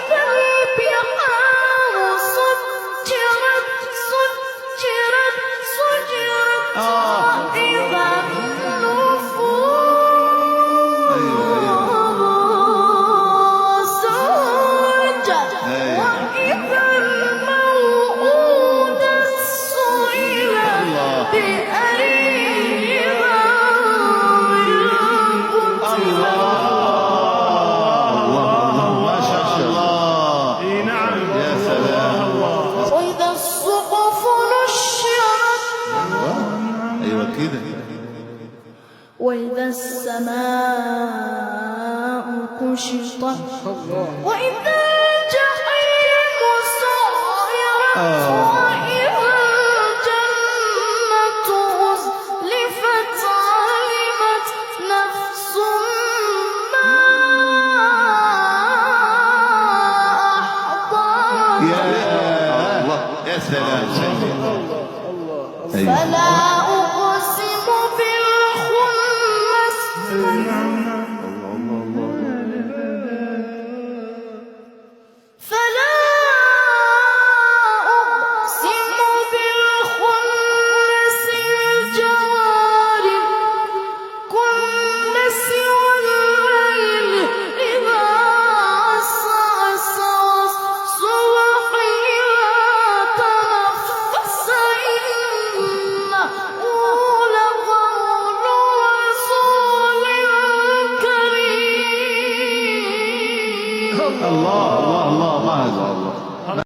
وإذا البحار سجرت سجرت سجرت وإذا النفوس زوجت وإذا الموءودة سئلت بأي وإذا السماء كشطت وإذا الجحيم سعرت وإذا الجنة أزلفت علمت نفس ما أحضرت. يا الله يا سلام. فلا أقسم بالخنس فلا أقسم بالخنس الجوار الكنس والليل إذا عسعس والصبح إذا تنفس إنه لقول رسول كريم. الله الله الله ما هذا الله.